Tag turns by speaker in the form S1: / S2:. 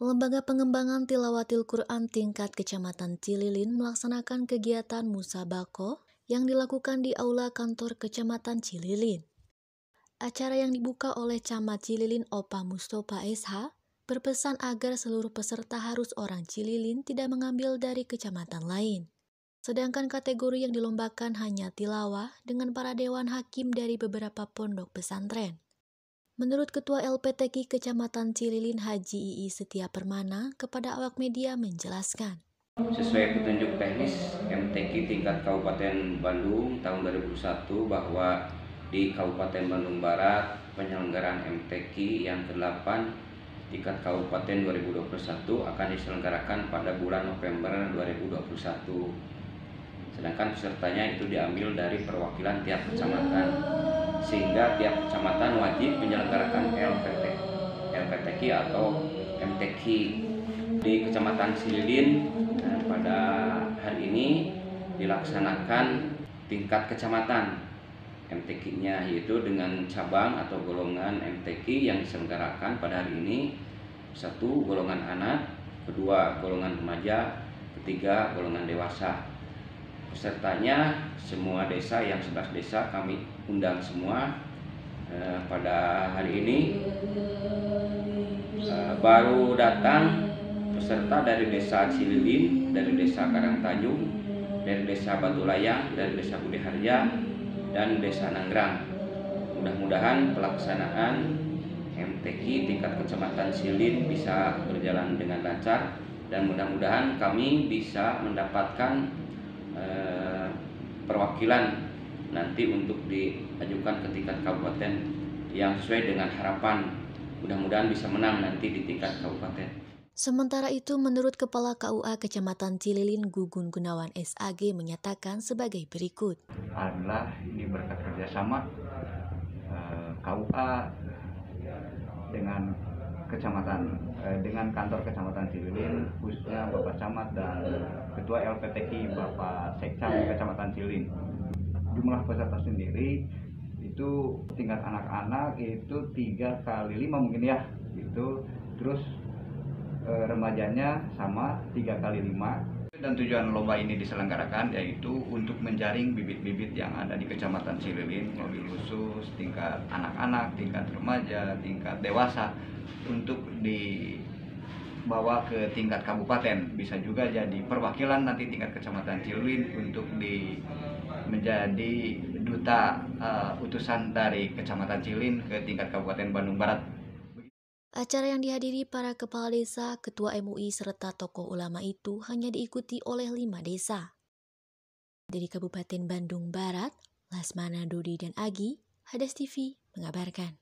S1: Lembaga Pengembangan Tilawatil Quran tingkat Kecamatan Cililin melaksanakan kegiatan musabaqoh yang dilakukan di Aula Kantor Kecamatan Cililin. Acara yang dibuka oleh Camat Cililin Opa Mustofa SH berpesan agar seluruh peserta harus orang Cililin tidak mengambil dari kecamatan lain. Sedangkan kategori yang dilombakan hanya tilawah dengan para dewan hakim dari beberapa pondok pesantren. Menurut Ketua LPTQ Kecamatan Cililin Haji II Setia Permana kepada awak media menjelaskan.
S2: Sesuai petunjuk teknis MTQ tingkat Kabupaten Bandung tahun 2001 bahwa di Kabupaten Bandung Barat penyelenggaraan MTQ yang ke-8 tingkat Kabupaten 2021 akan diselenggarakan pada bulan November 2021. Sedangkan pesertanya itu diambil dari perwakilan tiap kecamatan, sehingga tiap kecamatan wajib menyelenggarakan LPTQ atau MTQ. Di Kecamatan Cililin pada hari ini dilaksanakan tingkat kecamatan MTQ-nya, yaitu dengan cabang atau golongan MTQ yang diselenggarakan pada hari ini. 1. Golongan anak, 2. Golongan remaja, 3. Golongan dewasa. Pesertanya semua desa, yang 11 desa kami undang semua pada hari ini. Baru datang peserta dari desa Cililin, dari desa Karangtanjung, dari desa Batulayang, dari desa Budi Harja, dan desa Nanggrang. Mudah-mudahan pelaksanaan MTQ tingkat Kecamatan Cililin bisa berjalan dengan lancar, dan mudah-mudahan kami bisa mendapatkan perwakilan nanti untuk diajukan ke tingkat kabupaten yang sesuai dengan harapan. Mudah-mudahan bisa menang nanti di tingkat kabupaten.
S1: Sementara itu, menurut Kepala KUA Kecamatan Cililin Gugun Gunawan SAG menyatakan sebagai berikut.
S3: Adalah ini berkat kerjasama KUA dengan kecamatan, dengan kantor Kecamatan Cililin, khususnya Bapak Camat dan Ketua LPTQ Bapak Sekcam Kecamatan Cililin. Jumlah peserta sendiri itu tingkat anak-anak itu 3 kali 5 mungkin ya, itu terus remajanya sama 3 kali 5. Dan tujuan lomba ini diselenggarakan yaitu untuk menjaring bibit-bibit yang ada di Kecamatan Cililin, mobil khusus tingkat anak-anak, tingkat remaja, tingkat dewasa, untuk dibawa ke tingkat kabupaten. Bisa juga jadi perwakilan nanti tingkat Kecamatan Cililin untuk menjadi duta utusan dari Kecamatan Cililin ke tingkat Kabupaten Bandung Barat.
S1: Acara yang dihadiri para kepala desa, ketua MUI, serta tokoh ulama itu hanya diikuti oleh 5 desa. Dari Kabupaten Bandung Barat, Lasmana, Dodi, dan Agi, Hadas TV mengabarkan.